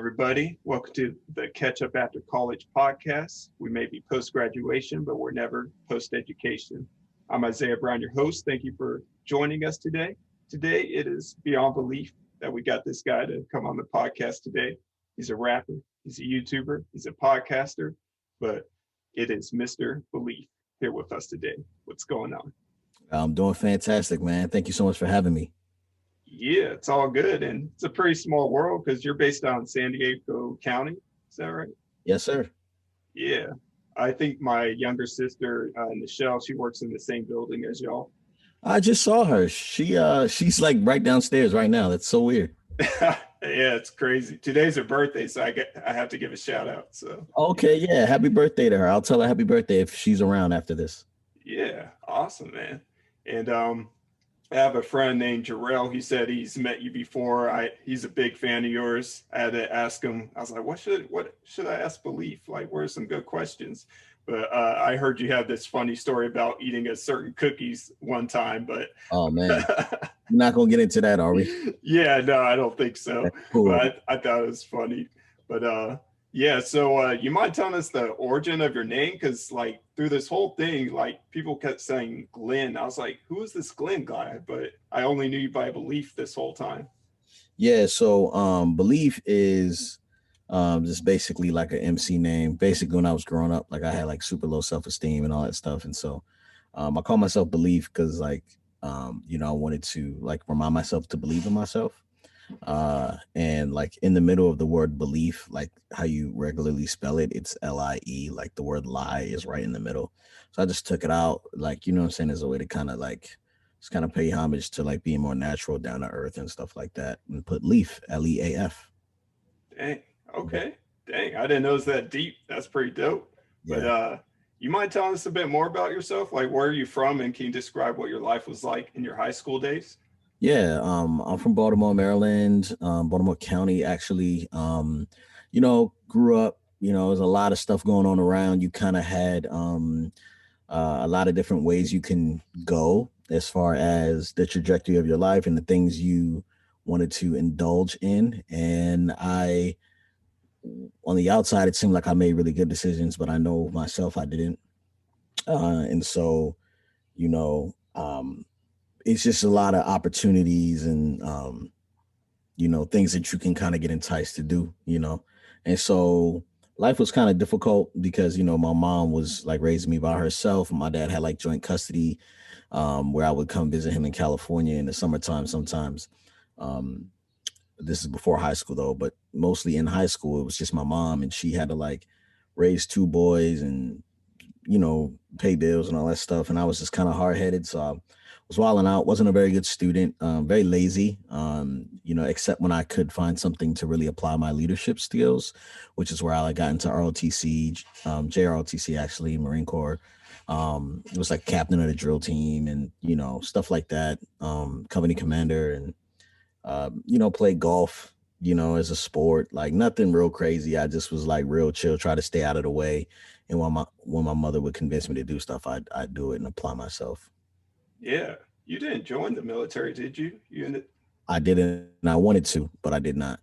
everybody. Welcome to the Catch Up After College podcast. We may be post graduation, but we're never post education. I'm Isaiah Brown, your host. Thank you for joining us today. Today, it is beyond belief that we got this guy to come on the podcast today. He's a rapper, he's a YouTuber, he's a podcaster, but it is Mr. Beleaf here with us today. What's going on? I'm doing fantastic, man. Thank you so much for having me. Yeah, it's all good. And it's a pretty small world because you're based out in San Diego County. Is that right? Yes, sir. Yeah. I think my younger sister, Michelle, she works in the same building as y'all. I just saw her. She's like right downstairs right now. That's so weird. Yeah, it's crazy. Today's her birthday, so I have to give a shout out. So Okay, yeah. Happy birthday to her. I'll tell her happy birthday if she's around after this. yeah, awesome, man. And I have a friend named Jarrell. He said he's met you before. He's a big fan of yours. I had to ask him. I was like, what should I ask Beleaf? Like, what are some good questions? But I heard you have this funny story about eating a certain cookies one time. But Oh man, we're not gonna get into that, are we? yeah, no, I don't think so. That's cool. But I thought it was funny. But yeah, so you mind telling us the origin of your name? Because like through this whole thing, like people kept saying Glenn. I was like, who is this Glenn guy? But I only knew you by Beleaf this whole time. Yeah. So Belief is just basically like an MC name. Basically, when I was growing up, like I had like super low self-esteem and all that stuff, and so I call myself Belief because like I wanted to like remind myself to believe in myself. And like in the middle of the word belief, like how you regularly spell it, it's Lie, like the word lie is right in the middle. So I just took it out, like, you know what I'm saying, as a way to kind of like just kind of pay homage to like being more natural, down to earth and stuff like that, and put leaf, Leaf. Dang. Okay. Dang. I didn't know it was that deep. That's pretty dope. But Yeah. you mind telling us a bit more about yourself? Like where are you from and can you describe what your life was like in your high school days? Yeah, I'm from Baltimore, Maryland, Baltimore County, actually. Grew up, there's a lot of stuff going on around. You kind of had a lot of different ways you can go as far as the trajectory of your life and the things you wanted to indulge in. And on the outside, it seemed like I made really good decisions, but I know myself I didn't. And so, you know, it's just a lot of opportunities and things that you can kind of get enticed to do. And so life was kind of difficult because my mom was like raising me by herself, and my dad had like joint custody, where I would come visit him in California in the summertime sometimes. um this is before high school though, but mostly in high school it was just my mom, and she had to like raise two boys and pay bills and all that stuff. And I was just kind of hard headed. So I was wilding out, wasn't a very good student, very lazy, except when I could find something to really apply my leadership skills, which is where I like, got into ROTC, JROTC, actually, Marine Corps. It was like captain of the drill team and, stuff like that, company commander, and, play golf, as a sport, like nothing real crazy. I just was like real chill, try to stay out of the way. And when my mother would convince me to do stuff, I'd do it and apply myself. Yeah. You didn't join the military, did you? You ended I didn't. I wanted to, but I did not.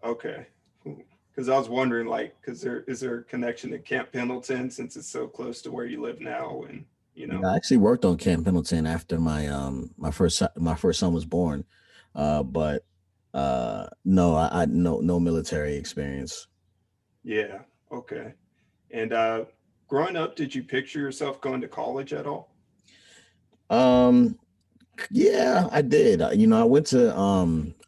okay. Because I was wondering, like, because there is there a connection to Camp Pendleton since it's so close to where you live now, and you Yeah, know, I actually worked on Camp Pendleton after my first son was born. But no, I no military experience. yeah, okay. And growing up, did you picture yourself going to college at all? Um, yeah, I did. I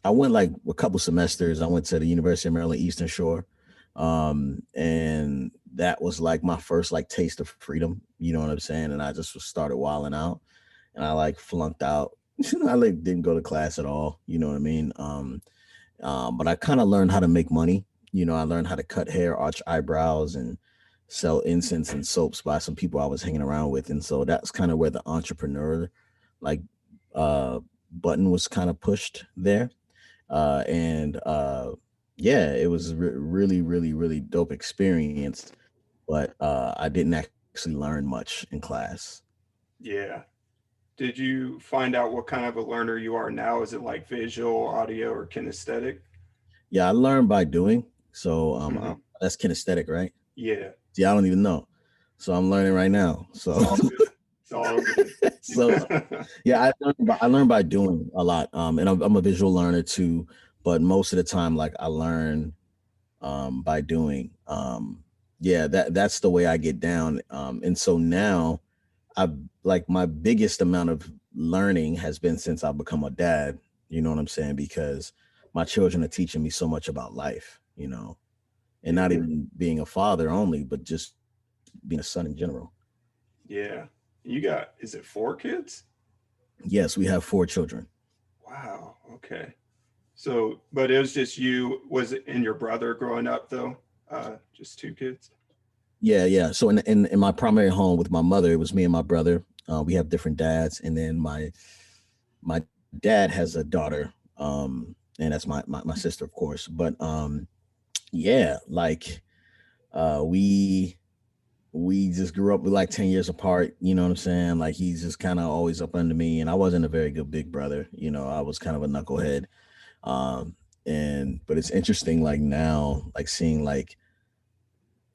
went like a couple semesters. I went to the University of Maryland Eastern Shore. And that was like my first like taste of freedom, you know what I'm saying? And I just started wilding out, and I like flunked out. I like didn't go to class at all, you know what I mean? But I kind of learned how to make money. I learned how to cut hair, arch eyebrows, and sell incense and soaps by some people I was hanging around with. And so that's kind of where the entrepreneur like uh button was kind of pushed there. And Yeah, it was really, really, really dope experience. But I didn't actually learn much in class. Yeah. Did you find out what kind of a learner you are now? Is it like visual, audio, or kinesthetic? Yeah, I learned by doing. So Hmm. that's kinesthetic, right? Yeah, See, I don't even know. So I'm learning right now. it's So all good. It's all good. so yeah, I learn by doing a lot. And I'm a visual learner too, but most of the time, like I learn by doing. Yeah, that's the way I get down. And so now I like my biggest amount of learning has been since I've become a dad. You know what I'm saying? Because my children are teaching me so much about life, and not Yeah, even being a father only, but just being a son in general. yeah. You got, is it 4 kids? Yes, we have 4 children. Wow. Okay. So, but it was just you, was it and your brother growing up though? Just 2 kids? Yeah, yeah. So in my primary home with my mother, it was me and my brother. We have different dads, and then my dad has a daughter, and that's my sister, of course. But yeah, like we just grew up with like 10 years apart. You know what I'm saying? Like he's just kind of always up under me, and I wasn't a very good big brother. I was kind of a knucklehead. Um, and but it's interesting, like now, like seeing like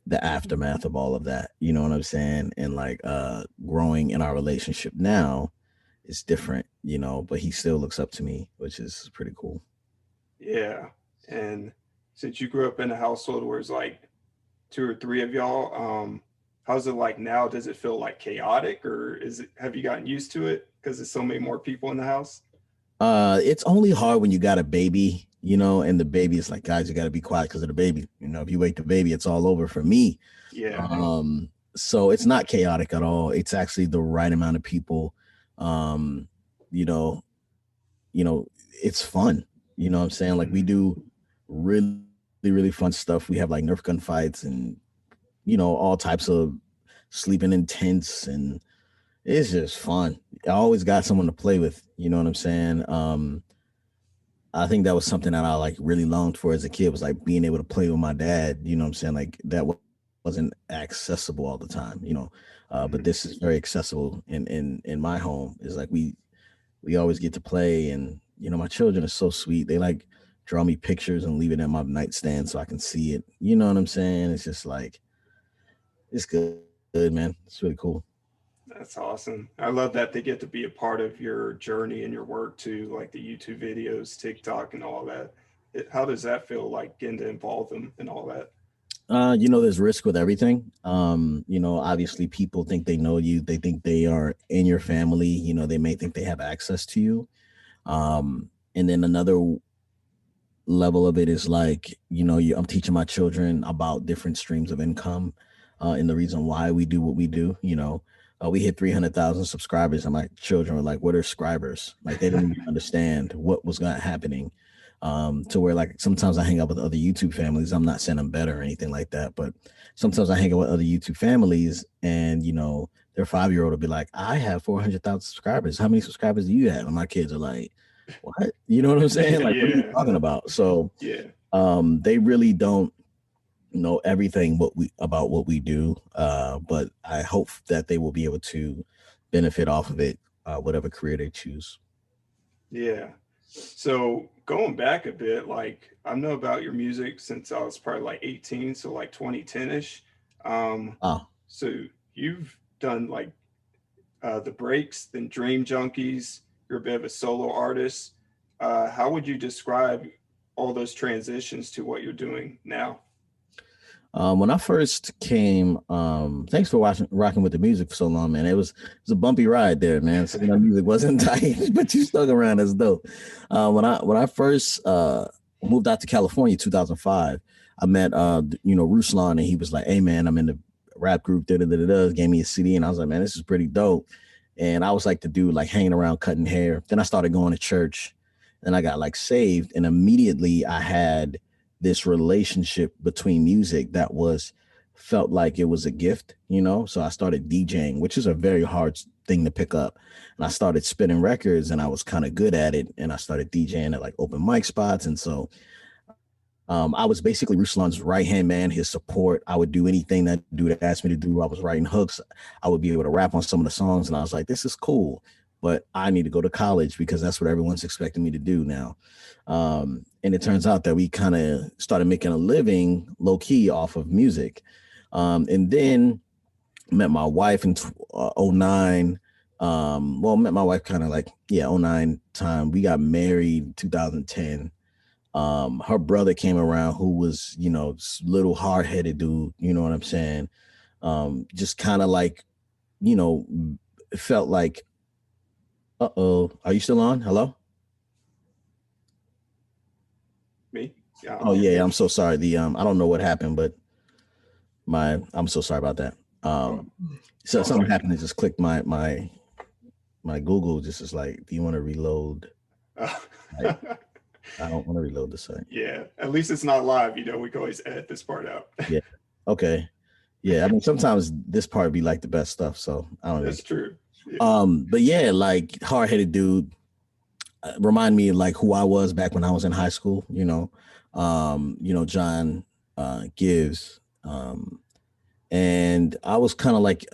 the aftermath of all of that. You know what I'm saying? And like growing in our relationship now is different, but he still looks up to me, which is pretty cool. Yeah. And since you grew up in a household where it's like 2 or 3 of y'all, how's it like now? Does it feel like chaotic, or have you gotten used to it because there's so many more people in the house? It's only hard when you got a baby, and the baby is like, guys, you got to be quiet because of the baby. If you wake the baby, it's all over for me. Yeah. So it's not chaotic at all. It's actually the right amount of people. Um, you know, it's fun. You know what I'm saying? Like we Mhm. do really, really fun stuff. We have like Nerf gun fights and, all types of sleeping in tents, and it's just fun. I always got someone to play with. You know what I'm saying? I think that was something that I like really longed for as a kid, was like being able to play with my dad. You know what I'm saying? Like that wasn't accessible all the time. But this Mhm. is very accessible in my home. Is like we always get to play, and my children are so sweet. They like draw me pictures and leave it at my nightstand so I can see it. You know what I'm saying? It's just like it's good, man. It's really cool. That's awesome. I love that they get to be a part of your journey and your work too, like the YouTube videos, TikTok, and all that. How does that feel like getting to involve them and all that? There's risk with everything. Obviously people think they know you. They think they are in your family. They may think they have access to you. And then another level of it is like, I'm teaching my children about different streams of income, and the reason why we do what we do. We hit 300,000 subscribers, and my children were like, "What are scribers?" Like they didn't even understand what was going happening. To where like sometimes I hang out with other YouTube families. I'm not saying I'm better or anything like that, but sometimes I hang out with other YouTube families, and their 5-year-old will be like, "I have 400,000 subscribers. How many subscribers do you have?" And my kids are like, what? You know what I'm saying? Like, what are you Yeah, talking about? So yeah, they really don't know everything about what we do. But I hope that they will be able to benefit off of it, whatever career they choose. yeah. So going back a bit, like I know about your music since I was probably like 18, so like 2010-ish. Um, Ah, so you've done like the breaks, then Dream Junkies. You're a bit of a solo artist. How would you describe all those transitions to what you're doing now? when I first came, thanks for watching rocking with the music for so long, man. It was a bumpy ride there, man. So music wasn't tight, but you stuck around. That's dope. When I first moved out to California, 2005, I met Ruslan, and he was like, "Hey, man, I'm in the rap group." Da da da da. Gave me a CD, and I was like, "Man, this is pretty dope." And I was like the dude, like hanging around, cutting hair. Then I started going to church. Then I got like saved, and immediately I had this relationship between music that was felt like it was a gift. So I started DJing, which is a very hard thing to pick up. And I started spinning records, and I was kind of good at it. And I started DJing at like open mic spots. And so I was basically Ruslan's right hand man, his support. I would do anything that dude asked me to do. I was writing hooks. I would be able to rap on some of the songs. And I was like, this is cool. but I need to go to college because that's what everyone's expecting me to do now. And it turns out that we kind of started making a living low key off of music. And then met my wife in 09. Well, met my wife kind of like, yeah, 09 time. We got married 2010. Her brother came around who was, you know, little hard headed dude, you know what I'm saying? Just kind of like, you know, felt like, uh-oh, are you still on? Hello? Me? Yeah, Oh I'm yeah, here. I'm so sorry. I don't know what happened, but I'm so sorry about that. Oh, So all something right. happened. It just clicked my Google just is like, do you want to reload? Uh, Like, I don't want to reload the site. yeah, at least it's not live. We can always edit this part out. Yeah. Okay. Yeah. I mean, sometimes this part be like the best stuff. So I don't really. That's true. Yeah. But yeah, like hard headed dude, remind me of like who I was back when I was in high school. John Gives, and I was kind of like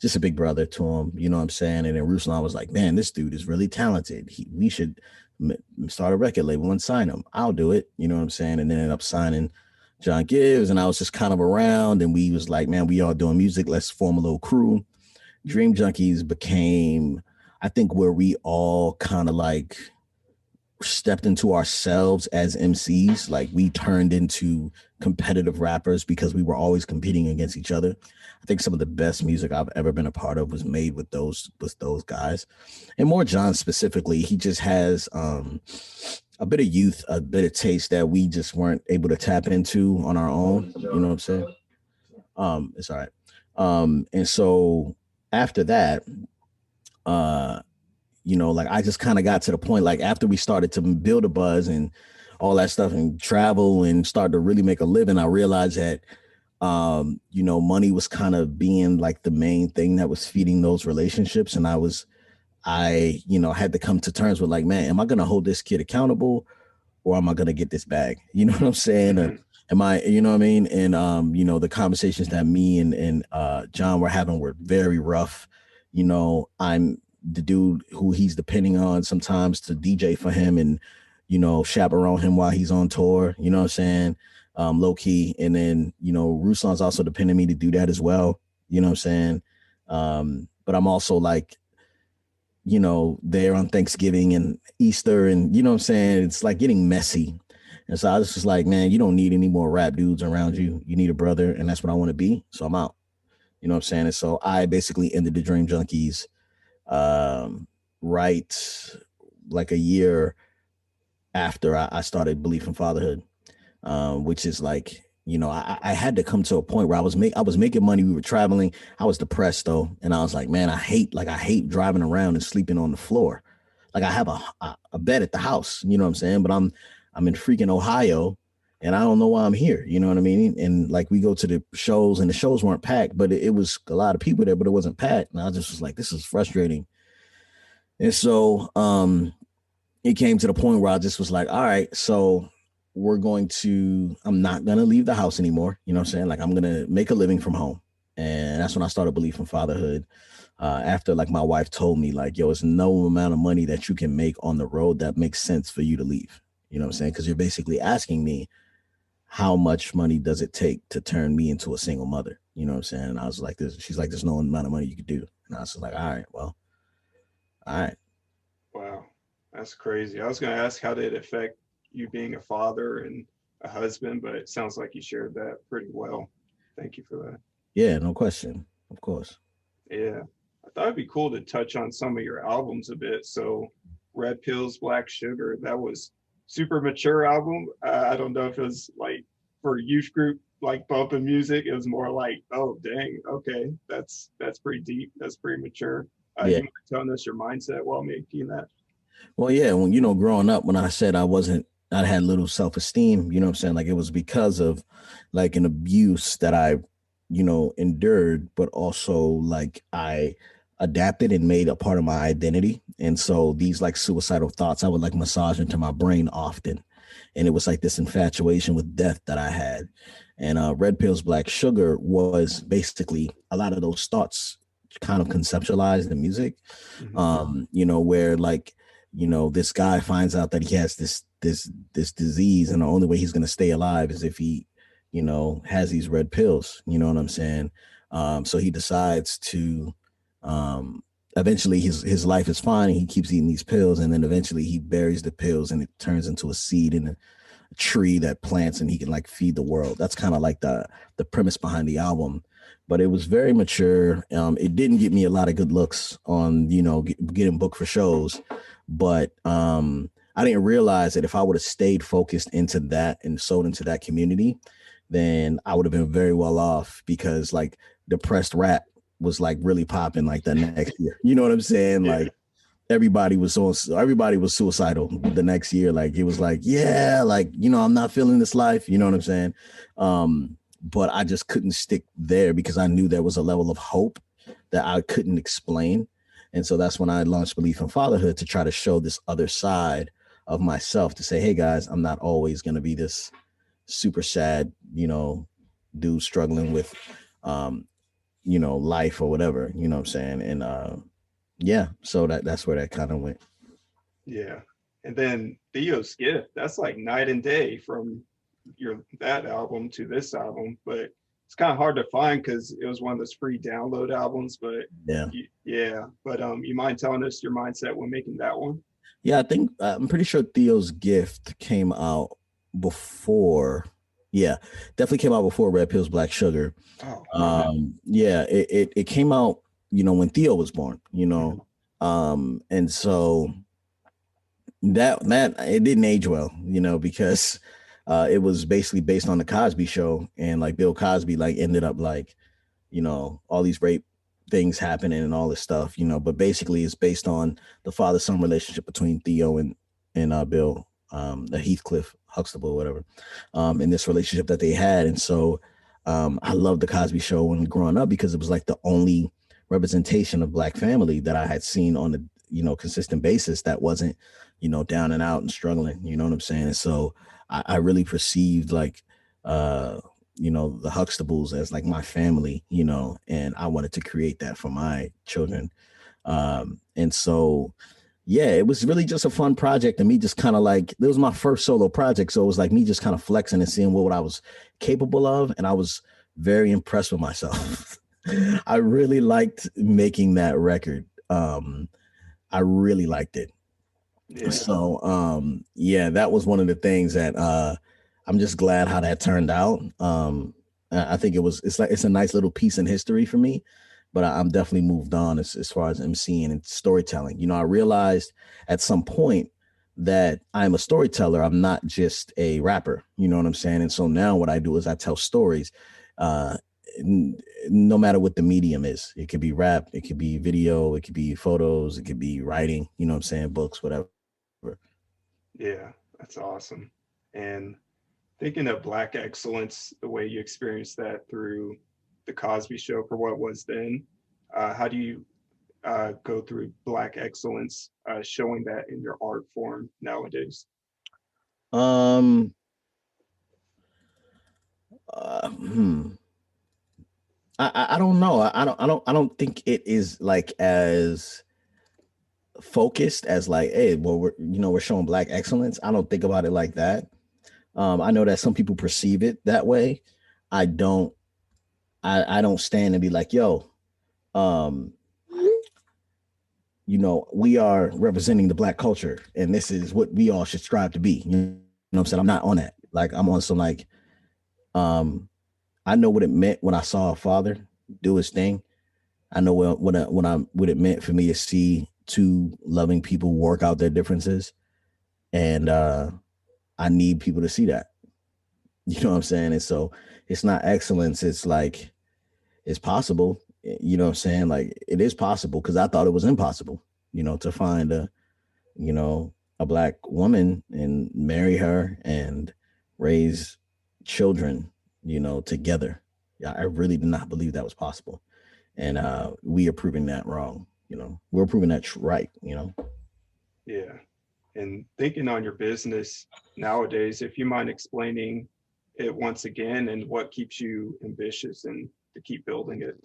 just a big brother to him. You know what I'm saying? And then Ruslan was like, "Man, this dude is really talented. We should start a record label and sign him. I'll do it." You know what I'm saying? And then ended up signing John Gibbs, and I was just kind of around, and we was like, "Man, we all doing music. Let's form a little crew." Dream Junkies became, I think, where we all kind of like stepped into ourselves as MCs. Like we turned into competitive rappers because we were always competing against each other. I think some of the best music I've ever been a part of was made with those guys. And more John specifically, he just has a bit of youth, a bit of taste that we just weren't able to tap into on our own. You know what I'm saying? It's all right. And so after that, uh, like I just kind of got to the point, like after we started to build a buzz and all that stuff and travel and start to really make a living, I realized that, money was kind of being like the main thing that was feeding those relationships. And had to come to terms with like, man, am I going to hold this kid accountable or am I going to get this bag? You know what I'm saying? Mhm. Am I, you know what I mean? And, the conversations that me and John were having were very rough. I'm the dude who he's depending on sometimes to DJ for him and, chaperone him while he's on tour, you know what I'm saying? Low key. And then, Ruslan's also depending on me to do that as well. You know what I'm saying? But I'm also like, there on Thanksgiving and Easter and, you know what I'm saying? It's like getting messy. And so I was just like, man, you don't need any more rap dudes around you. You need a brother. And that's what I want to be. So I'm out. You know what I'm saying? And so I basically ended the Dream Junkies right like a year after I started Beleaf in Fatherhood, which is like, I had to come to a point where I was making money. We were traveling. I was depressed though. And I was like, man, I hate driving around and sleeping on the floor. Like I have a bed at the house, you know what I'm saying? But I'm in freaking Ohio and I don't know why I'm here. You know what I mean? And like we go to the shows and the shows weren't packed, but it was a lot of people there, but it wasn't packed. And I just was like, this is frustrating. And so it came to the point where I just was like, all right, so I'm not going to leave the house anymore. You know what I'm saying? Like I'm going to make a living from home. And that's when I started Beleaf in Fatherhood. After like my wife told me like, yo, it's no amount of money that you can make on the road that makes sense for you to leave. You know what I'm saying? Because you're basically asking me how much money does it take to turn me into a single mother? You know what I'm saying? And I was like, she's like, there's no amount of money you could do. And I was like, all right, well, all right. Wow, that's crazy. I was going to ask how did it affect you being a father and a husband, but it sounds like you shared that pretty well. Thank you for that. Yeah, no question. Of course. Yeah, I thought it'd be cool to touch on some of your albums a bit. So, Red Pills, Black Sugar, that was super mature album. I don't know if it was like for youth group like bumping music. It was more like, oh dang, okay, that's pretty deep. That's pretty mature. Yeah. You mind telling us your mindset while making that? Well, yeah, when growing up, when I said I had little self-esteem, you know what I'm saying? Like it was because of like an abuse that I, endured, but also like I adapted and made a part of my identity. And so these like suicidal thoughts, I would like massage into my brain often. And it was like this infatuation with death that I had. And Red Pills, Black Sugar was basically a lot of those thoughts kind of conceptualize the music. Mhm. Where like, this guy finds out that he has this disease, and the only way he's going to stay alive is if he, has these red pills. You know what I'm saying? So he decides to, eventually his life is fine, and he keeps eating these pills, and then eventually he buries the pills, and it turns into a seed in a tree that plants, and he can like feed the world. That's kind of like the premise behind the album. But it was very mature. It didn't get me a lot of good looks on, getting booked for shows. But I didn't realize that if I would have stayed focused into that and sold into that community, then I would have been very well off, because like depressed rap was like really popping like the next year. You know what I'm saying? Yeah. Like everybody was suicidal the next year. Like it was like, yeah, like, I'm not feeling this life. You know what I'm saying? But I just couldn't stick there, because I knew there was a level of hope that I couldn't explain. And so that's when I launched Beleaf in Fatherhood, to try to show this other side of myself, to say, hey guys, I'm not always going to be this super sad, dude struggling with, life or whatever, you know what I'm saying? And yeah, so that's where that kind of went. Yeah. And then Theo's Gift, that's like night and day from that album to this album, but it's kind of hard to find because it was one of those free download albums. But Yeah. yeah, but you mind telling us your mindset when making that one? Yeah, I think I'm pretty sure Theo's Gift came out before. Yeah, definitely came out before Red Pills Black Sugar. Oh, okay. Yeah, it came out, when Theo was born, Mhm. and so that it didn't age well, because it was basically based on the Cosby Show, and like Bill Cosby like ended up like, all these rape things happening and all this stuff, but basically it's based on the father-son relationship between Theo and Bill, the Heathcliff Huxtable, whatever, in this relationship that they had. And so I loved the Cosby Show when growing up, because it was like the only representation of Black family that I had seen on a consistent basis that wasn't down and out and struggling. You know what I'm saying? And so I really perceived like the Huxtables as like my family, and I wanted to create that for my children. And so yeah, it was really just a fun project, and me just kind of like, it was my first solo project, so it was like me just kind of flexing and seeing what I was capable of, and I was very impressed with myself. I really liked making that record. I really liked it. Yeah. So yeah, that was one of the things that I'm just glad how that turned out. I think it's a nice little piece in history for me, but I'm definitely moved on as far as MCing and storytelling. I realized at some point that I'm a storyteller. I'm not just a rapper. You know what I'm saying? And so now what I do is I tell stories. Uh, no matter what the medium is, it could be rap, it could be video, it could be photos, it could be writing, you know what I'm saying, books, whatever. Yeah, that's awesome. And thinking of Black excellence, the way you experienced that through the Cosby Show for what was then, how do you go through Black excellence, showing that in your art form nowadays? Um, uh, hmm. I don't know. I don't think it is like as focused as like, hey, well, we're showing Black excellence. I don't think about it like that. I know that some people perceive it that way. I don't. I don't stand and be like, yo, um, we are representing the Black culture, and this is what we all should strive to be. You know what I'm saying? I'm not on that. Like I'm on some like, um, I know what it meant when I saw a father do his thing. I know what it meant for me to see two loving people work out their differences, and I need people to see that. You know what I'm saying? And so it's not excellence. It's like it's possible. You know what I'm saying? Like it is possible, because I thought it was impossible. To find you know a Black woman and marry her and raise children, together. Yeah, I really did not believe that was possible, and we are proving that wrong. We're proving that right. Yeah. And thinking on your business nowadays, if you mind explaining it once again and what keeps you ambitious and to keep building it.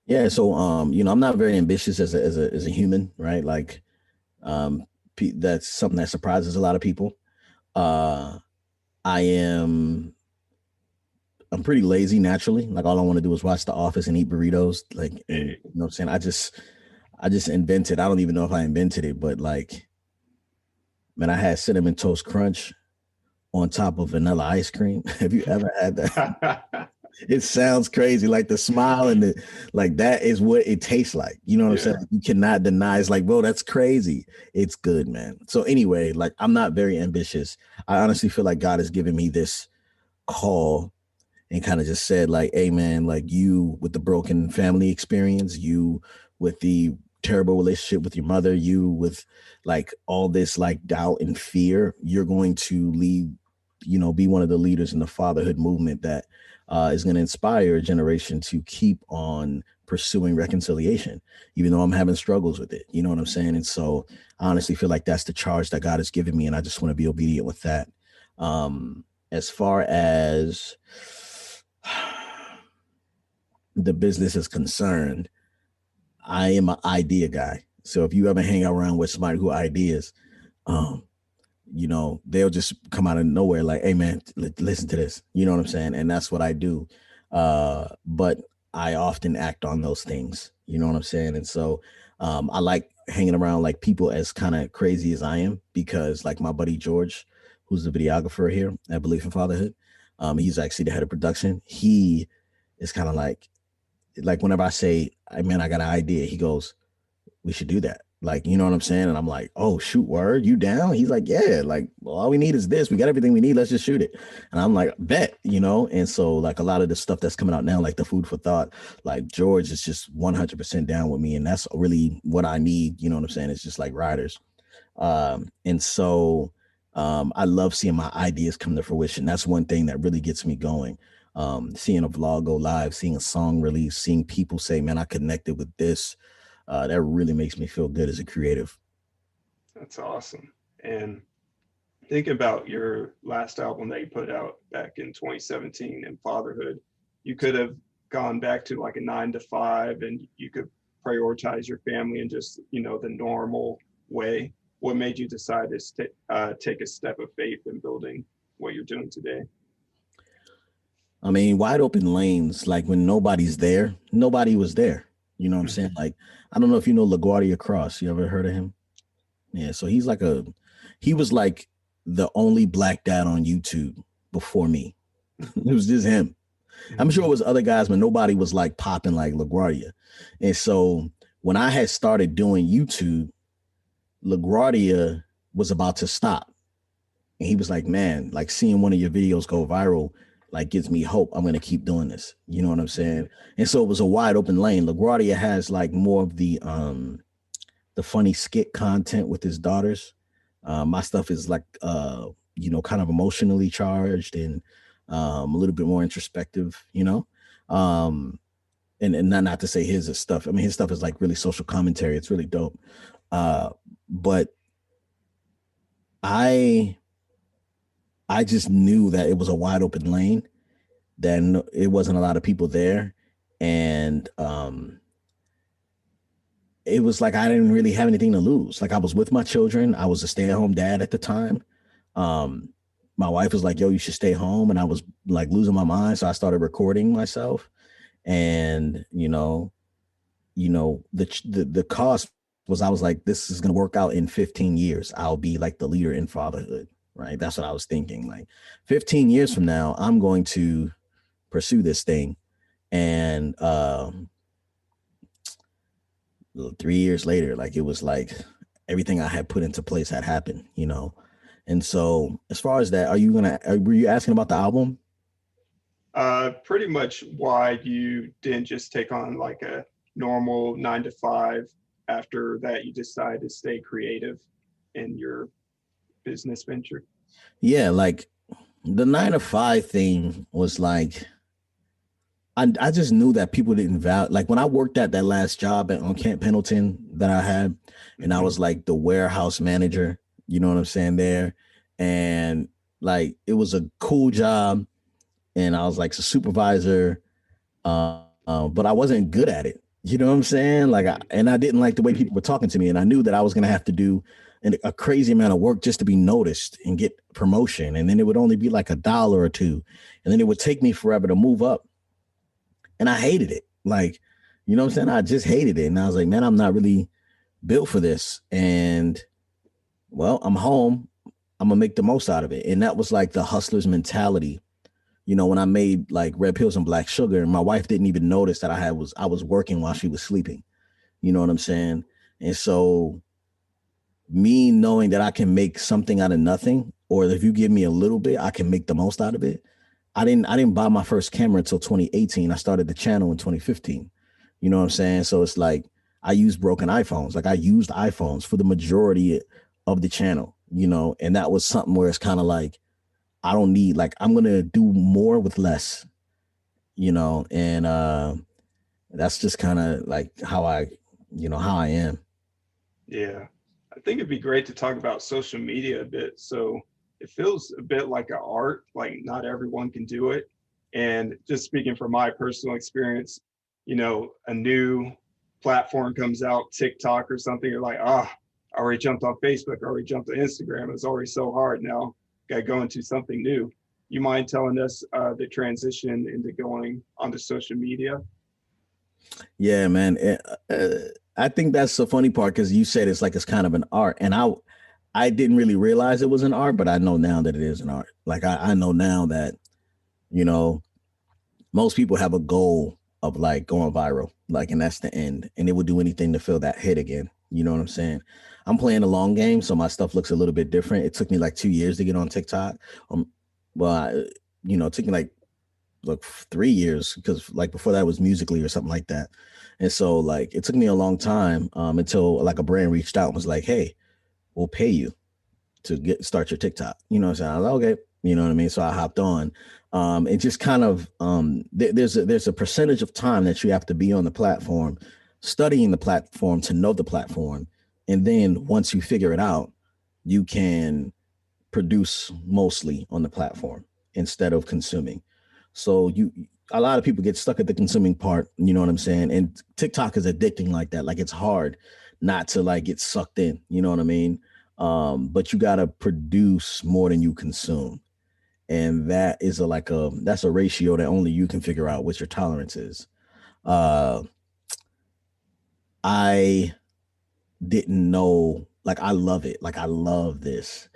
Yeah, so I'm not very ambitious as a human, right? Like that's something that surprises a lot of people. Uh I am I'm pretty lazy naturally. Like all I want to do is watch The Office and eat burritos. Like, and Hey, you know what I'm saying? I just invented. I don't even know if I invented it, but like, man, I had cinnamon toast crunch on top of vanilla ice cream. Have you ever had that? It sounds crazy. Like the smile and the like that is what it tastes like. You know what I'm yeah, saying? Like, you cannot deny. It's like, bro, that's crazy. It's good, man. So anyway, like I'm not very ambitious. I honestly feel like God has given me this call and kind of just said like, hey man, like you with the broken family experience, you with the terrible relationship with your mother, you with like all this like doubt and fear, you're going to lead, be one of the leaders in the fatherhood movement that is going to inspire a generation to keep on pursuing reconciliation, even though I'm having struggles with it. You know what I'm saying? And so I honestly feel like that's the charge that God has given me, and I just want to be obedient with that. As far as the business is concerned, I am an idea guy. So if you ever hang around with somebody who ideas, um, they'll just come out of nowhere like, hey man, listen to this. You know what I'm saying? And that's what I do. But I often act on those things. You know what I'm saying? And so I like hanging around like people as kind of crazy as I am, because like my buddy George, who's the videographer here at Beleaf in Fatherhood, he's actually the head of production. He is kind of like whenever I say, hey, man, I got an idea, he goes, we should do that. Like, you know what I'm saying? And I'm like, oh, shoot, word, you down? He's like, yeah, like, well, all we need is this. We got everything we need. Let's just shoot it. And I'm like, bet, And so, like, a lot of the stuff that's coming out now, like the food for thought, like, George is just 100% down with me. And that's really what I need. You know what I'm saying? It's just like riders. And so I love seeing my ideas come to fruition. That's one thing that really gets me going. Seeing a vlog go live, seeing a song release, seeing people say, man, I connected with this. That really makes me feel good as a creative. that's awesome. And think about your last album that you put out back in 2017 in fatherhood. You could have gone back to like a 9 to 5 and you could prioritize your family in just, the normal way. What made you decide to take a step of faith in building what you're doing today? I mean, wide open lanes, like when nobody's there, nobody was there. You know what I'm saying? Like, I don't know if you know LaGuardia Cross. You ever heard of him? Yeah. So he was like the only black dad on YouTube before me. It was just him. I'm sure it was other guys, but nobody was like popping like LaGuardia. And so when I had started doing YouTube, LaGuardia was about to stop. And he was like, man, like seeing one of your videos go viral, like gives me hope. I'm going to keep doing this. You know what I'm saying? And so it was a wide open lane. LaGuardia has like more of the funny skit content with his daughters. My stuff is like, kind of emotionally charged and a little bit more introspective, um, and not to say his stuff. I mean, his stuff is like really social commentary. It's really dope. But I just knew that it was a wide open lane. Then it wasn't a lot of people there, and it was like I didn't really have anything to lose. Like I was with my children. I was a stay-at-home dad at the time. Um, my wife was like, "Yo, you should stay home," and I was like losing my mind, so I started recording myself. And the cost was, I was like, this is gonna work out in 15 years. I'll be like the leader in fatherhood, right? That's what I was thinking. Like 15 years from now, I'm going to pursue this thing, and 3 years later, like it was like everything I had put into place had happened. And so as far as that, were you asking about the album? Pretty much why you didn't just take on like a normal 9 to 5. After that, you decided to stay creative in your business venture. Yeah, like the 9 to 5 thing was like, I just knew that people didn't value, like when I worked at that last job on Camp Pendleton that I had, and I Mm-hmm. was like the warehouse manager, you know what I'm saying, there. And like it was a cool job, and I was like a supervisor. but I wasn't good at it. You know what I'm saying? And I didn't like the way people were talking to me, and I knew that I was going to have to do a crazy amount of work just to be noticed and get promotion, and then it would only be like $1 or two, and then it would take me forever to move up, and I hated it. Like, you know what I'm saying? I just hated it, and I was like, man, I'm not really built for this, and well, I'm home. I'm gonna make the most out of it, and that was like the hustler's mentality. You know, when I made like red pills and black sugar, and my wife didn't even notice that I was working while she was sleeping. You know what I'm saying? And so me knowing that I can make something out of nothing, or if you give me a little bit, I can make the most out of it. I didn't buy my first camera until 2018. I started the channel in 2015. You know what I'm saying? So it's like I used broken iPhones. Like I used iPhones for the majority of the channel, you know, and that was something where it's kind of like I don't need, like, I'm gonna do more with less, you know, and that's just kind of like how I am. Yeah. I think it'd be great to talk about social media a bit. So it feels a bit like an art, like not everyone can do it. And just speaking from my personal experience, a new platform comes out, TikTok or something, you're like, I already jumped on Facebook, I already jumped on Instagram. It's already so hard now. Got to go into something new. You mind telling us the transition into going onto social media? Yeah, man. I think that's the funny part because you said it's kind of an art, and I didn't really realize it was an art, but I know now that it is an art. Like I know now that you know most people have a goal of like going viral, like, and that's the end, and they would do anything to fill that hit again. You know what I'm saying? I'm playing a long game, so my stuff looks a little bit different. It took me like 2 years to get on TikTok. Well, it took me like 3 years because like before that was Musically or something like that. And so like it took me a long time until like a brand reached out and was like, hey, we'll pay you to start your TikTok. You know what I'm saying? I was like, okay, you know what I mean? So I hopped on. It just kind of there's a percentage of time that you have to be on the platform, studying the platform to know the platform. And then once you figure it out, you can produce mostly on the platform instead of consuming. So a lot of people get stuck at the consuming part, you know what I'm saying? And TikTok is addicting like that. Like it's hard not to like get sucked in, you know what I mean? But you got to produce more than you consume. And that is that's a ratio that only you can figure out what your tolerance is. Uh, I didn't know, like, I love it. Like I love this.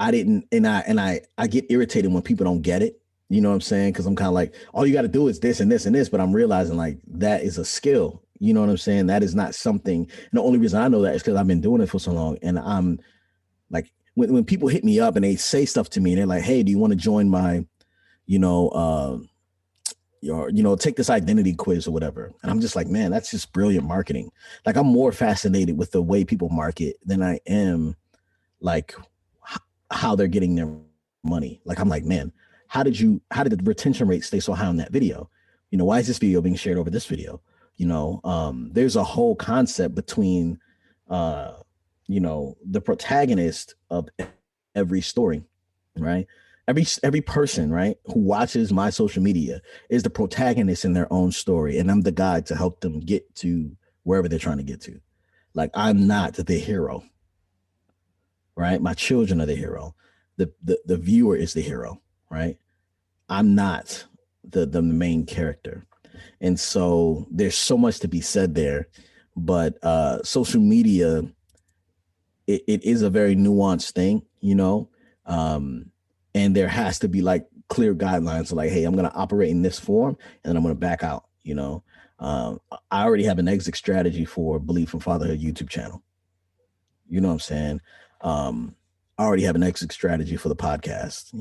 I didn't, and I get irritated when people don't get it. You know what I'm saying? Because I'm kind of like, all you got to do is this and this and this, but I'm realizing like that is a skill. You know what I'm saying? That is not something. And the only reason I know that is because I've been doing it for so long, and I'm like, when people hit me up and they say stuff to me, and they're like, "Hey, do you want to join my, you know, take this identity quiz or whatever?" And I'm just like, man, that's just brilliant marketing. Like I'm more fascinated with the way people market than I am like how they're getting their money. Like I'm like, man, how did the retention rate stay so high on that video? Why is this video being shared over this video? There's a whole concept between the protagonist of every story, right? Every person, right, who watches my social media is the protagonist in their own story, and I'm the guide to help them get to wherever they're trying to get to. Like I'm not the hero, right? My children are the hero. The viewer is the hero, right? I'm not the main character. And so there's so much to be said there. But social media, it is a very nuanced thing, and there has to be like clear guidelines. So like, hey, I'm going to operate in this form and then I'm going to back out, I already have an exit strategy for Beleaf and Fatherhood YouTube channel. You know what I'm saying? I already have an exit strategy for the podcast.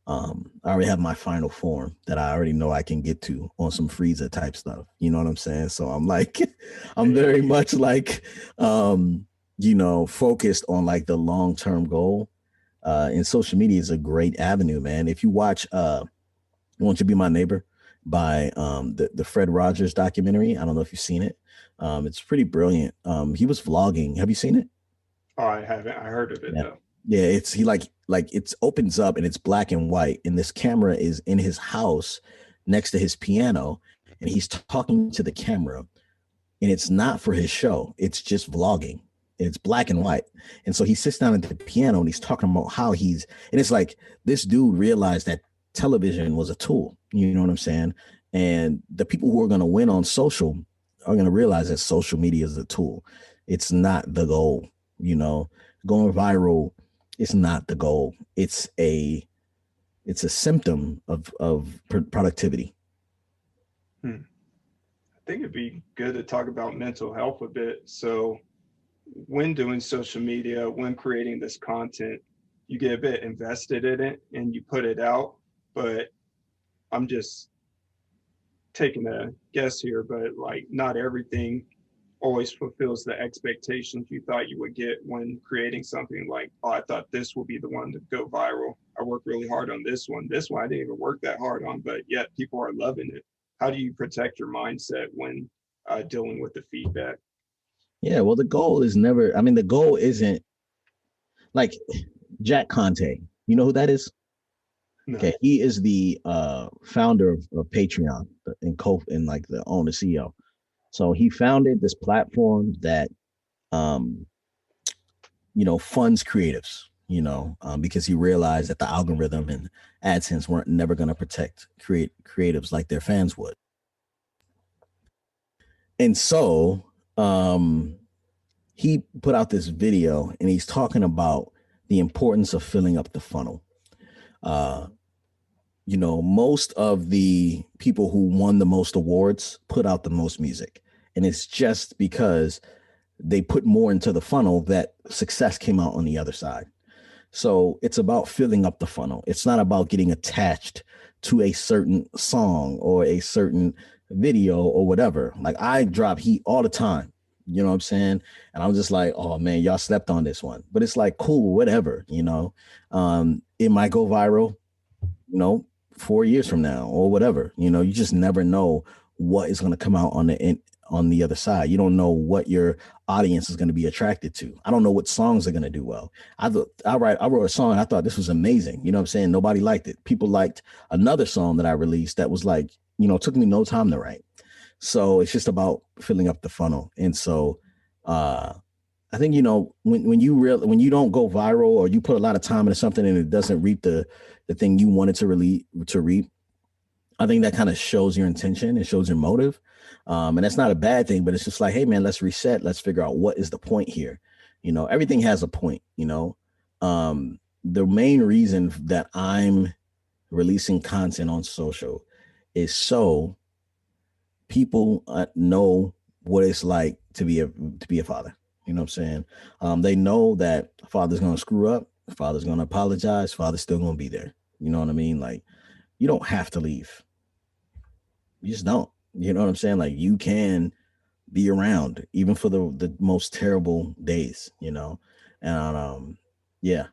I already have my final form that I already know I can get to on some Frieza type stuff. You know what I'm saying? So I'm like, I'm very much like, focused on like the long-term goal. And social media is a great avenue, man. If you watch Won't You Be My Neighbor by the Fred Rogers documentary, I don't know if you've seen it. It's pretty brilliant. He was vlogging. Have you seen it? Oh, I haven't. I heard of it Yeah. though. Yeah, he like it opens up and it's black and white, and this camera is in his house next to his piano, and he's talking to the camera, and it's not for his show. It's just vlogging. It's black and white. And so he sits down at the piano and he's talking about how and it's like this dude realized that television was a tool. You know what I'm saying? And the people who are going to win on social are going to realize that social media is a tool. It's not the goal, going viral. It's not the goal. It's a symptom of productivity. I think it'd be good to talk about mental health a bit. So when doing social media, when creating this content, you get a bit invested in it and you put it out. But I'm just taking a guess here, but like not everything always fulfills the expectations you thought you would get when creating something. Like, oh, I thought this would be the one to go viral. I worked really hard on this one. This one I didn't even work that hard on, but yet people are loving it. How do you protect your mindset when dealing with the feedback? Yeah, well, the goal isn't like Jack Conte. You know who that is? No. Okay, he is the founder of Patreon and like the owner CEO. So he founded this platform that funds creatives, because he realized that the algorithm and AdSense weren't never going to protect creatives like their fans would. And so he put out this video and he's talking about the importance of filling up the funnel. Most of the people who won the most awards put out the most music. And it's just because they put more into the funnel that success came out on the other side. So it's about filling up the funnel. It's not about getting attached to a certain song or a certain video or whatever. Like I drop heat all the time, you know what I'm saying? And I'm just like, oh man, y'all slept on this one. But it's like, cool, whatever, it might go viral, 4 years from now or whatever. You just never know what is going to come out on the other side. You don't know what your audience is going to be attracted to. I don't know what songs are going to do well. I wrote a song and I thought this was amazing. You know what I'm saying? Nobody liked it. People liked another song that I released that was like, took me no time to write. So it's just about filling up the funnel. And so I think, when you don't go viral or you put a lot of time into something and it doesn't reap the thing you wanted to reap, I think that kind of shows your intention. It shows your motive. And that's not a bad thing, but it's just like, hey man, let's reset. Let's figure out what is the point here. Everything has a point, the main reason that I'm releasing content on social is so people know what it's like to be a father. You know what I'm saying? They know that father's going to screw up. Father's going to apologize. Father's still going to be there. You know what I mean? Like, you don't have to leave. You just don't. You know what I'm saying? Like, you can be around even for the most terrible days, and yeah.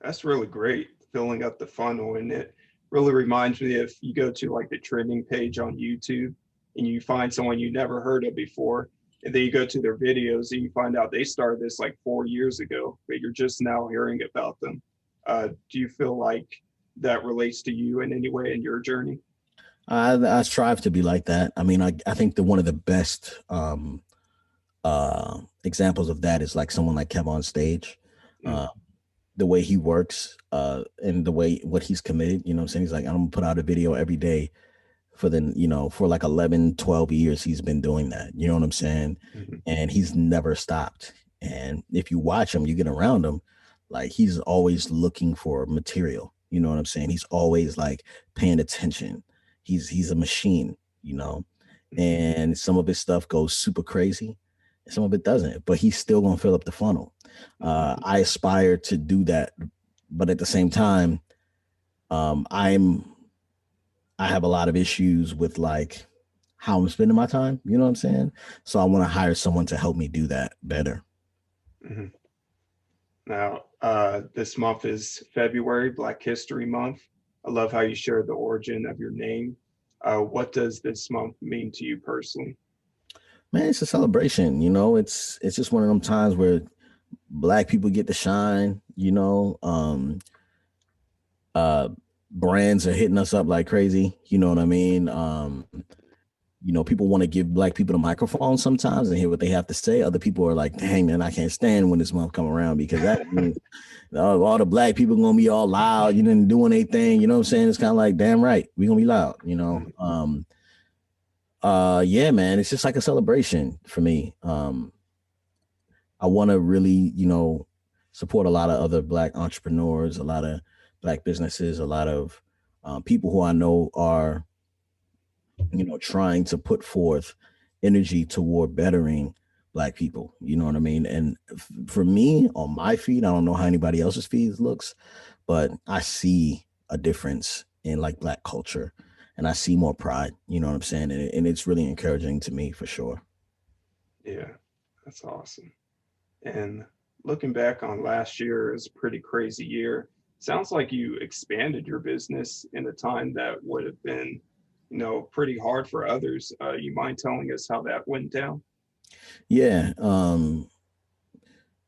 That's really great, filling up the funnel. And it really reminds me, if you go to like the trending page on YouTube and you find someone you never heard of before, and then you go to their videos and you find out they started this like 4 years ago, but you're just now hearing about them. Do you feel like that relates to you in any way in your journey? I strive to be like that. I mean, I think that one of the best examples of that is like someone like Kev on stage. The way he works and the way what he's committed, you know what I'm saying? He's like, I'm gonna put out a video every day for like 11, 12 years. He's been doing that. You know what I'm saying? Mm-hmm. And he's never stopped. And if you watch him, you get around him, like he's always looking for material. You know what I'm saying? He's always like paying attention. He's a machine, and some of his stuff goes super crazy. Some of it doesn't, but he's still gonna fill up the funnel. I aspire to do that, but at the same time, I have a lot of issues with like how I'm spending my time. You know what I'm saying? So I want to hire someone to help me do that better. Mm-hmm. Now, this month is February, Black History Month. I love how you shared the origin of your name. What does this month mean to you personally? Man, it's a celebration. It's just one of them times where Black people get to shine. brands are hitting us up like crazy. You know what I mean? People want to give black people the microphone sometimes and hear what they have to say. Other people are like, dang, man, I can't stand when this month come around because that means all the black people gonna be all loud, doing their thing. You know what I'm saying? It's kind of like, damn right, we gonna be loud, yeah, man, it's just like a celebration for me. I want to really, support a lot of other black entrepreneurs, a lot of black businesses, a lot of people who I know are, trying to put forth energy toward bettering black people. You know what I mean? And for me, on my feed, I don't know how anybody else's feed looks, but I see a difference in like black culture, and I see more pride. You know what I'm saying? And it's really encouraging to me for sure. Yeah, that's awesome. And looking back on last year, it was a pretty crazy year. Sounds like you expanded your business in a time that would have been, pretty hard for others. You mind telling us how that went down? Yeah.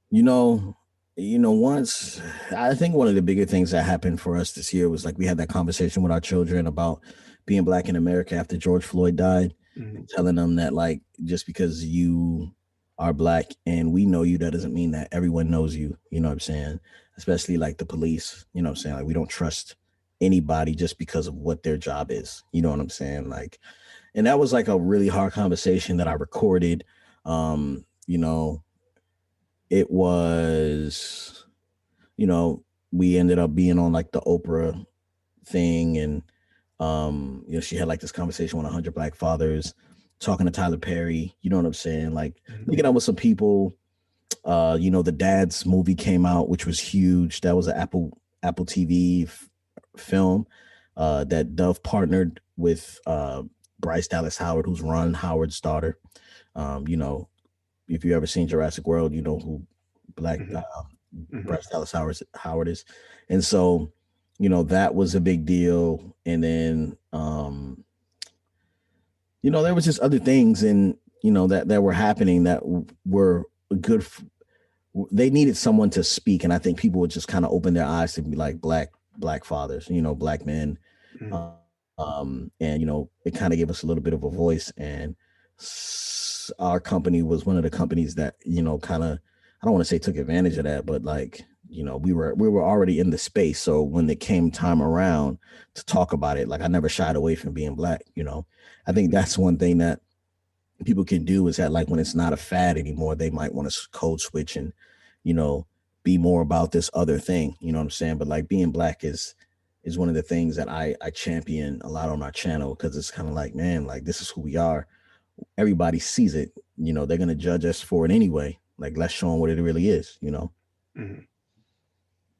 You know, once I think one of the bigger things that happened for us this year was like we had that conversation with our children about being black in America after George Floyd died, Hmm. and telling them that like just because you are black and we know you, that doesn't mean that everyone knows you. You know what I'm saying? Especially like the police. You know what I'm saying? Like we don't trust anybody just because of what their job is. You know what I'm saying? Like, and that was like a really hard conversation that I recorded. You know, it was, we ended up being on like the Oprah thing, and she had like this conversation with 100 black fathers, talking to Tyler Perry. You know what I'm saying? Like Hmm. linking up with some people. The Dad's movie came out, which was huge. That was an Apple TV film that Dove partnered with Bryce Dallas Howard, who's Ron Howard's daughter. If you ever seen Jurassic World, you know who Black Hmm. Hmm. Bryce Dallas Howard is, and so that was a big deal. And then there was just other things, and that were happening that were good. They needed someone to speak, and I think people would just kind of open their eyes to be like black fathers, black men, Hmm. and it kind of gave us a little bit of a voice. And our company was one of the companies that kind of, I don't want to say took advantage of that, but like we were already in the space, so when it came time around to talk about it, like I never shied away from being black. I think that's one thing that people can do, is that like when it's not a fad anymore, they might want to code switch and you know be more about this other thing. You know what I'm saying? But like being black is one of the things that I champion a lot on our channel, because it's kind of like, man, like this is who we are. Everybody sees it. They're gonna judge us for it anyway. Like let's show them what it really is. Hmm.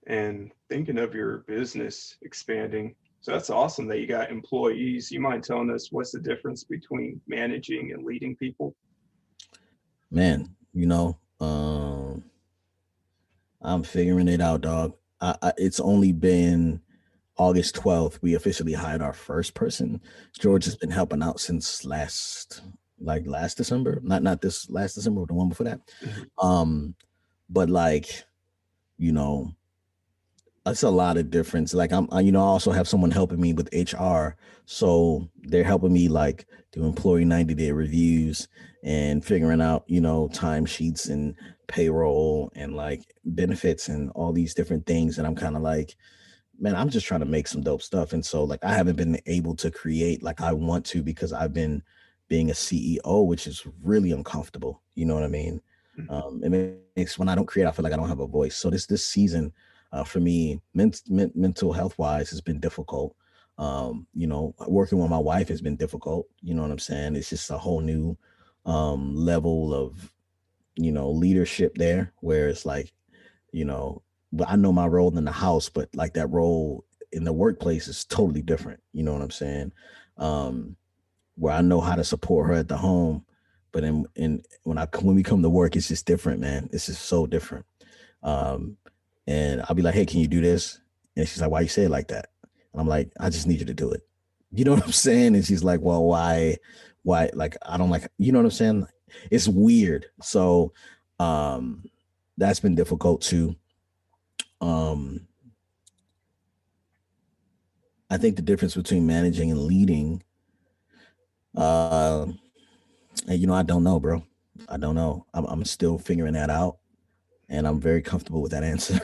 And thinking of your business expanding, so that's awesome that you got employees. You mind telling us what's the difference between managing and leading people? Man, I'm figuring it out, dog. It's only been August 12th, we officially hired our first person. George has Hmm. been helping out since last December. Not this last December, but the one before that. Hmm. Um, but like, you know, it's a lot of difference. Like I also have someone helping me with HR. So they're helping me like do employee 90-day reviews and figuring out, timesheets and payroll and like benefits and all these different things. And I'm kind of like, man, I'm just trying to make some dope stuff. And so like I haven't been able to create like I want to, because I've been being a CEO, which is really uncomfortable. You know what I mean? It makes, when I don't create, I feel like I don't have a voice. So this season for me, mental health wise, has been difficult. Working with my wife has been difficult. You know what I'm saying? It's just a whole new level of leadership there, where it's like, but I know my role in the house, but like that role in the workplace is totally different. You know what I'm saying? Um, where I know how to support her at the home, but when we come to work, it's just different, man. It's just so different. Um, and I'll be like, hey, can you do this? And she's like, why you say it like that? And I'm like, I just need you to do it. You know what I'm saying? And she's like, well, why? Why? Like, I don't like, you know what I'm saying? It's weird. So um that's been difficult too. Um I think the difference between managing and leading, uh, and I don't know, bro. I don't know. I'm still figuring that out, and I'm very comfortable with that answer.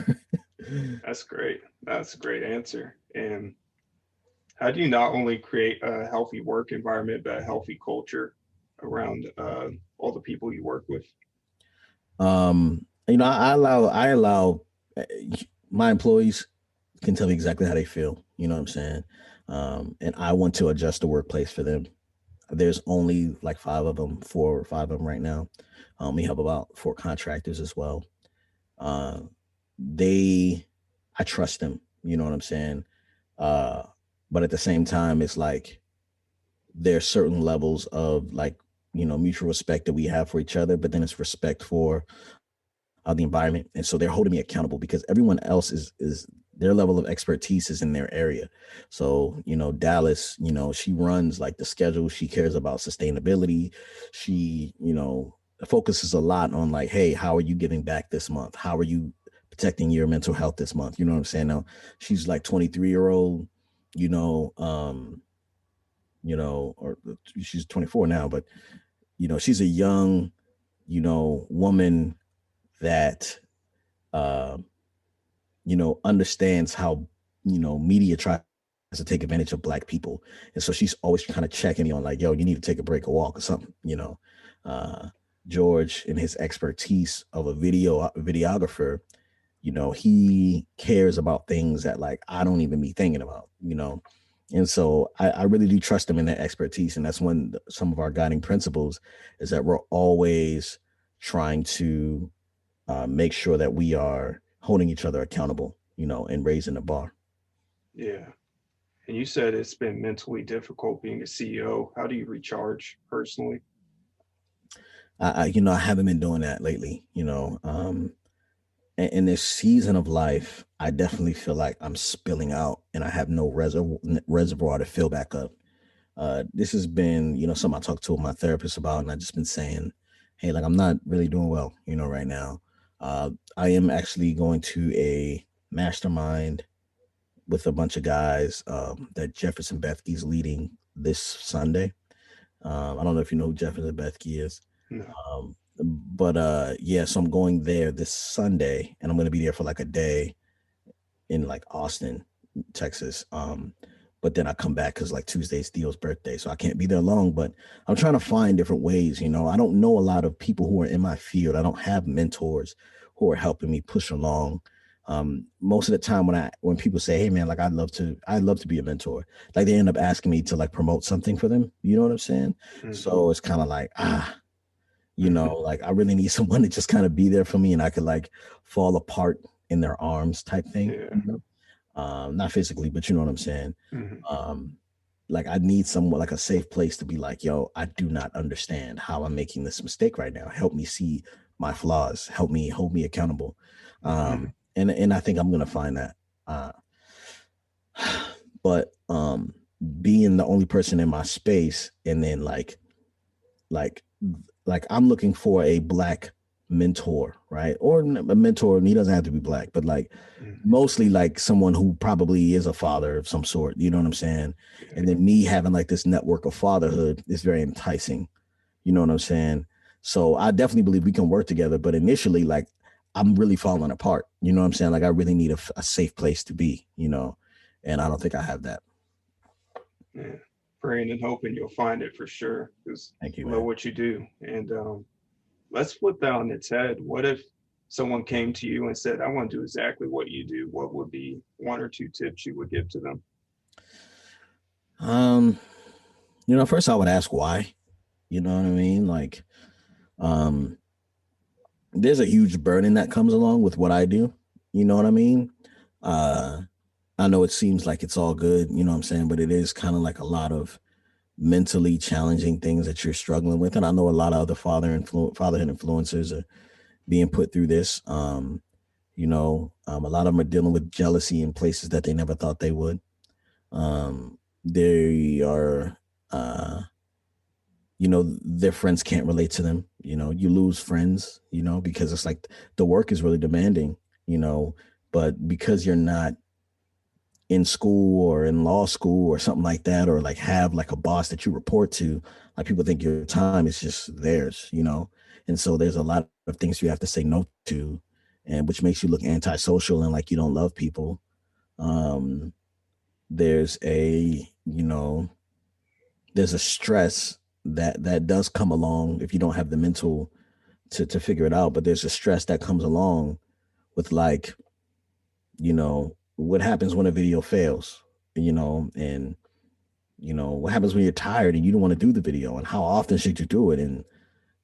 That's great. That's a great answer. And how do you not only create a healthy work environment, but a healthy culture around all the people you work with? I allow uh, my employees can tell me exactly how they feel. You know what I'm saying? And I want to adjust the workplace for them. There's only like five of them, four or five of them right now. We have about four contractors as well. Uh, they, I trust them. You know what I'm saying? Uh, but at the same time, it's like there's certain levels of like mutual respect that we have for each other, but then it's respect for the environment, and so they're holding me accountable because everyone else is their level of expertise is in their area. So Dallas, she runs like the schedule. She cares about sustainability. She focuses a lot on like, hey, how are you giving back this month? How are you protecting your mental health this month? You know what I'm saying? Now she's like 23-year-old, you know, um, or she's 24 now, but she's a young, woman that uh, understands how media tries to take advantage of black people, and so she's always kind of checking me on like, yo, you need to take a break or walk or something. uh, George, in his expertise of a videographer, he cares about things that like I don't even be thinking about. And so I really do trust him in that expertise, and that's one some of our guiding principles is that we're always trying to make sure that we are holding each other accountable, and raising the bar. Yeah. And you said it's been mentally difficult being a CEO. How do you recharge personally? I haven't been doing that lately. In this season of life, I definitely feel like I'm spilling out, and I have no reservoir to fill back up. This has been, something I talked to my therapist about, and I just been saying, hey, like I'm not really doing well, right now. I am actually going to a mastermind with a bunch of guys that Jefferson Bethke's leading this Sunday. I don't know if you know who Jefferson Bethke is. No. But yeah, so I'm going there this Sunday, and I'm going to be there for like a day in like Austin, Texas. But then I come back because like Tuesday's Theo's birthday, so I can't be there long. But I'm trying to find different ways. I don't know a lot of people who are in my field. I don't have mentors who are helping me push along. Most of the time when people say, hey man, like I'd love to be a mentor, like they end up asking me to like promote something for them. You know what I'm saying? Mm-hmm. So it's kind of like, like I really need someone to just kind of be there for me, and I could like fall apart in their arms type thing. Yeah. Not physically, but you know what I'm saying. Mm-hmm. um like I need someone like a safe place to be like, yo, I do not understand how I'm making this mistake right now. Help me see my flaws. Help me hold me accountable. Mm-hmm. And I think I'm gonna find that. uh but being the only person in my space, and then like like I'm looking for a black mentor, right? Or a mentor, and he doesn't have to be black, but like Mm-hmm. mostly like someone who probably is a father of some sort, you know what I'm saying? Yeah. And then me having like this network of fatherhood is very enticing, you know what I'm saying? So I definitely believe we can work together, but initially, like I'm really falling apart, you know what I'm saying? Like I really need a safe place to be, and I don't think I have that. Yeah. Praying and hoping you'll find it for sure because Thank you, I love man. what you do. And let's flip that on its head. What if someone came to you and said, I want to do exactly what you do? What would be one or two tips you would give to them? um First I would ask why. You know what I mean? Like, um, there's a huge burden that comes along with what I do. You know what I mean? Uh, I know it seems like it's all good, you know what I'm saying? But it is kind of like a lot of mentally challenging things that you're struggling with. And I know a lot of other fatherhood influencers are being put through this. A lot of them are dealing with jealousy in places that they never thought they would. They are, uh, their friends can't relate to them. You lose friends, because it's like the work is really demanding, you know but because you're not in school or in law school or something like that, or like have like a boss that you report to, like people think your time is just theirs, you know? And so there's a lot of things you have to say no to, and which makes you look antisocial and like you don't love people. Um, there's a, you know, there's a stress that does come along if you don't have the mental to figure it out, but there's a stress that comes along with like, you know, what happens when a video fails, you know, and you know, what happens when you're tired and you don't want to do the video, and how often should you do it? And,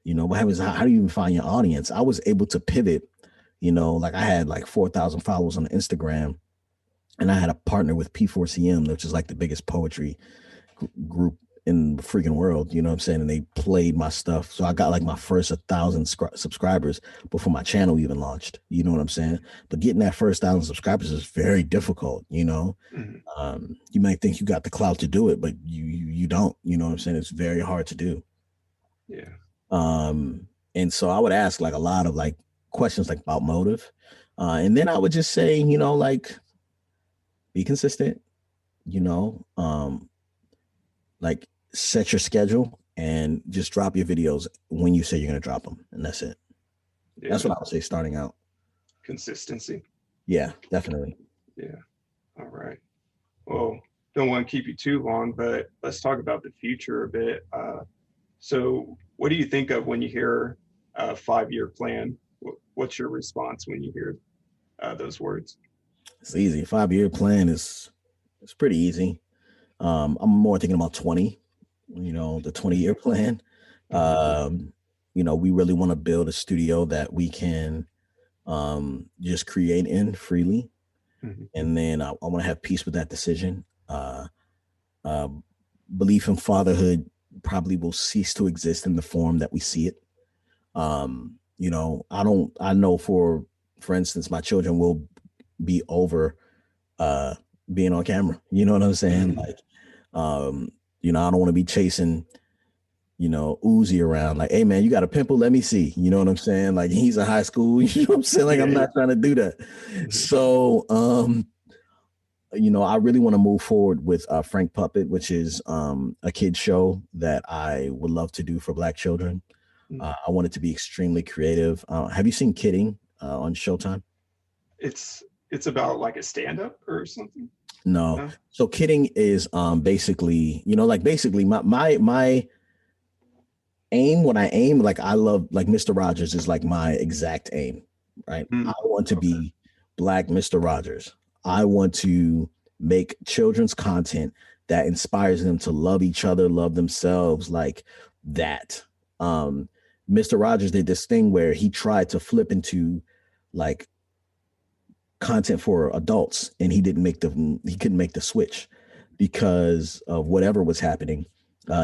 you know, what happens, how do you even find your audience? I was able to pivot, you know, like I had like 4,000 followers on Instagram, and I had a partner with P4CM, which is like the biggest poetry group in the freaking world, you know what I'm saying? And they played my stuff. So I got like my first 1,000 subscribers before my channel even launched, you know what I'm saying? But getting that first 1,000 subscribers is very difficult, you know? You might think you got the clout to do it, but you don't, you know what I'm saying? It's very hard to do. Yeah. And so I would ask like a lot of like questions like about motive. And then I would just say, you know, like be consistent, you know, like set your schedule and just drop your videos when you say you're going to drop them. And that's it. Yeah. That's what I would say starting out. Consistency. Yeah, definitely. Yeah. All right. Well, don't want to keep you too long, but let's talk about the future a bit. So what do you think of when you hear a 5-year plan? What's your response when you hear those words? It's easy. 5-year plan is it's pretty easy. I'm more thinking about 20, you know, the 20-year plan. You know, we really want to build a studio that we can just create in freely. And then I want to have peace with that decision. Belief in fatherhood probably will cease to exist in the form that we see it. You know, I know for instance, my children will be over being on camera. You know what I'm saying? Like, you know, I don't want to be chasing, you know, Uzi around like, hey man, you got a pimple? Let me see. You know what I'm saying? Like he's in high school. You know what I'm saying? Like I'm not trying to do that. So, you know, I really want to move forward with Frank Puppet, which is a kid show that I would love to do for Black children. I want it to be extremely creative. Have you seen Kidding on Showtime? It's about like a stand-up or something. No. So Kidding is basically, you know, like basically my aim, when I aim, like I love like Mr. Rogers is like my exact aim, right? I want to be Black Mr. Rogers. I want to make children's content that inspires them to love each other, love themselves, like that. Mr. Rogers did this thing where he tried to flip into like content for adults, and he couldn't make the switch because of whatever was happening.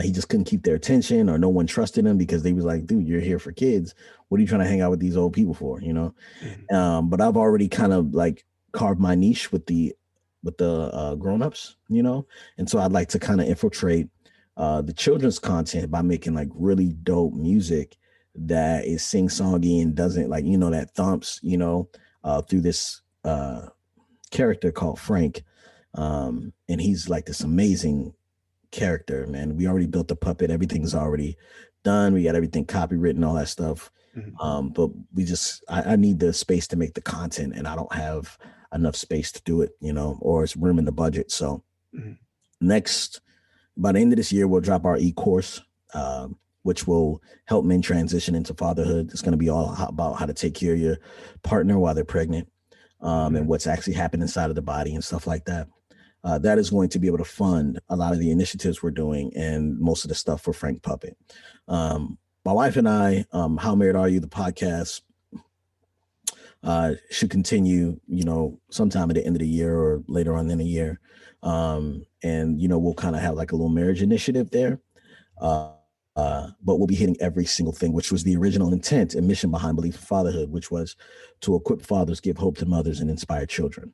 He just couldn't keep their attention, or no one trusted him because they was like, dude, you're here for kids. What are you trying to hang out with these old people for? You know? But I've already kind of like carved my niche with the grown-ups, you know? And so I'd like to kind of infiltrate the children's content by making like really dope music that is sing-songy and doesn't like, you know, that thumps, you know, through this character called Frank. And he's like this amazing character, man. We already built the puppet. Everything's already done. We got everything copywritten, all that stuff. But I need the space to make the content, and I don't have enough space to do it, you know, or it's room in the budget. So next, by the end of this year, we'll drop our e-course, which will help men transition into fatherhood. It's going to be all about how to take care of your partner while they're pregnant, and what's actually happened inside of the body and stuff like that. That is going to be able to fund a lot of the initiatives we're doing and most of the stuff for Frank Puppet. My wife and I, How Married Are You, the podcast, should continue, you know, sometime at the end of the year or later on in the year. And, you know, we'll kind of have like a little marriage initiative there. But we'll be hitting every single thing, which was the original intent and mission behind Belief in Fatherhood, which was to equip fathers, give hope to mothers, and inspire children.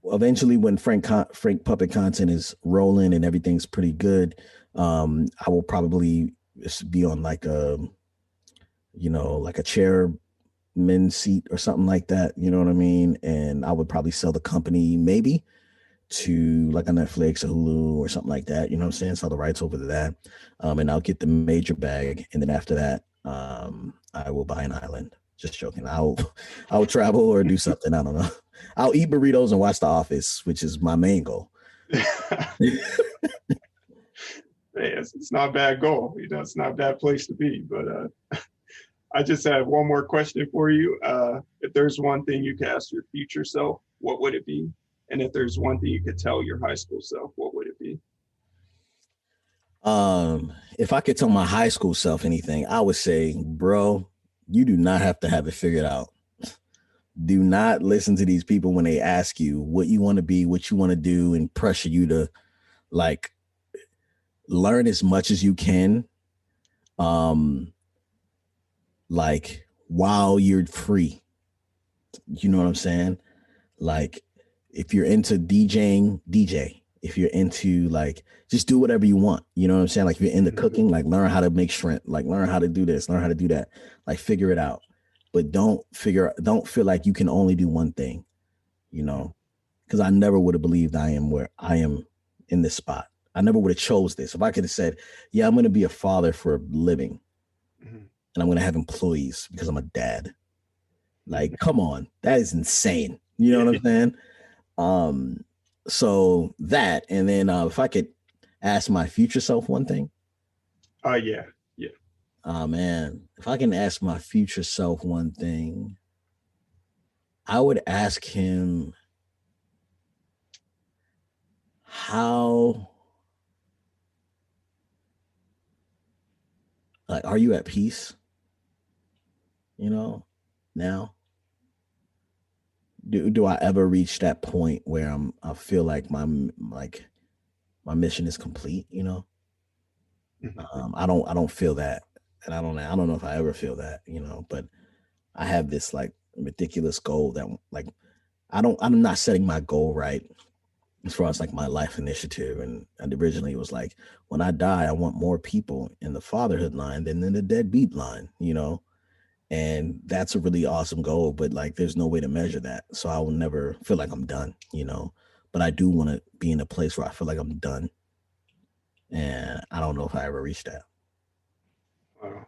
Eventually, when Frank Puppet content is rolling and everything's pretty good, I will probably be on like a, you know, like a chair admin seat or something like that. You know what I mean? And I would probably sell the company maybe to like a Netflix or Hulu or something like that. You know what I'm saying? Sell the rights over to that. And I'll get the major bag. And then after that, I will buy an island. Just joking. I'll travel or do something. I don't know. I'll eat burritos and watch The Office, which is my main goal. It's not a bad goal. It's not a bad place to be. But I just have one more question for you. If there's one thing you could ask your future self, what would it be? And if there's one thing you could tell your high school self, what would it be? If I could tell my high school self anything, I would say, bro, you do not have to have it figured out. Do not listen to these people when they ask you what you want to be, what you want to do, and pressure you to like learn as much as you can. Like while you're free. You know what I'm saying? Like if you're into DJing, DJ. If you're into like just do whatever you want. You know what I'm saying? Like if you're into cooking, like learn how to make shrimp, like learn how to do this, learn how to do that. Like figure it out. But don't feel like you can only do one thing, you know, because I never would have believed I am where I am in this spot. I never would have chose this. If I could have said, yeah, I'm going to be a father for a living and I'm going to have employees because I'm a dad. Like, come on, that is insane. You know what I'm saying? So that, and then if I could ask my future self one thing. Yeah. Oh man, if I can ask my future self one thing, I would ask him how, like, are you at peace? You know, now? Do I ever reach that point where I feel like my mission is complete, you know? I don't feel that. And I don't know if I ever feel that, you know, but I have this like ridiculous goal that like I'm not setting my goal right as far as like my life initiative. And originally it was like, when I die, I want more people in the fatherhood line than in the deadbeat line, you know? And that's a really awesome goal, but like there's no way to measure that. So I will never feel like I'm done, you know? But I do want to be in a place where I feel like I'm done. And I don't know if I ever reached that. Wow.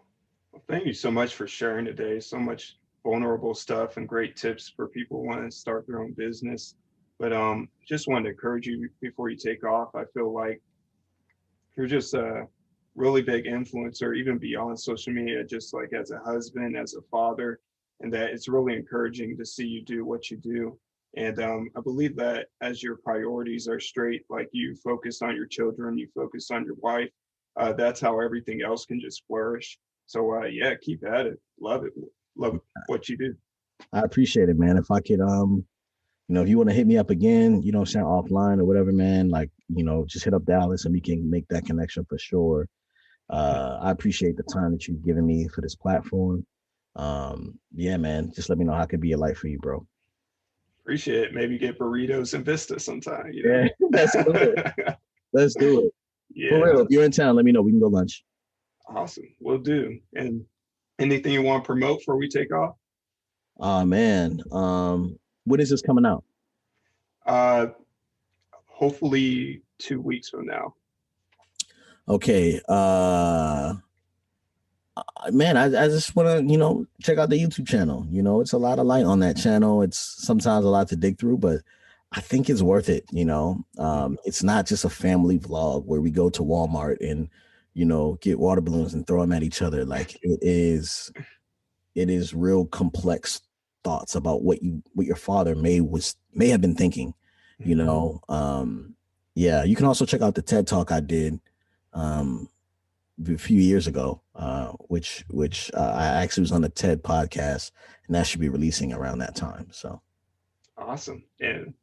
Well, thank you so much for sharing today. So much vulnerable stuff and great tips for people who want to start their own business. But just wanted to encourage you before you take off. I feel like you're just a really big influencer, even beyond social media, just like as a husband, as a father, and that it's really encouraging to see you do what you do. And I believe that as your priorities are straight, like you focus on your children, you focus on your wife, that's how everything else can just flourish. So yeah, keep at it. Love it. Love what you do. I appreciate it, man. If I could, you know, if you want to hit me up again, you know, sound offline or whatever, man, like, you know, just hit up Dallas and we can make that connection for sure. I appreciate the time that you've given me for this platform. Yeah, man, just let me know how I could be a light for you, bro. Appreciate it. Maybe get burritos and Vista sometime. Yeah, let's do it. Let's do it. For Yeah. real, if you're in town, let me know. We can go lunch. Awesome. We'll do. And anything you want to promote before we take off? Oh man. When is this coming out? Uh, hopefully 2 weeks from now. Okay. Man, I just want to, you know, check out the YouTube channel. You know, it's a lot of light on that channel. It's sometimes a lot to dig through, but I think it's worth it. You know, it's not just a family vlog where we go to Walmart and, you know, get water balloons and throw them at each other. Like it is real complex thoughts about what your father may have been thinking, you know. Yeah, you can also check out the TED Talk I did a few years ago, which I actually was on the TED podcast, and that should be releasing around that time. So awesome. And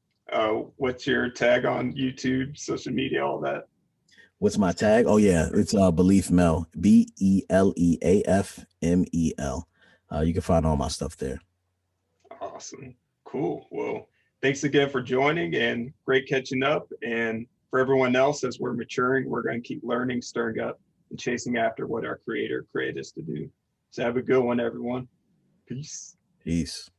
what's your tag on YouTube, social media, all that? what's my tag? Oh yeah, it's Beleaf Mel, BELEAFMEL. You can find all my stuff there. Awesome. Cool. Well, thanks again for joining and great catching up. And for everyone else, as we're maturing, we're going to keep learning, stirring up, and chasing after what our Creator created us to do. So have a good one, everyone. Peace. Peace.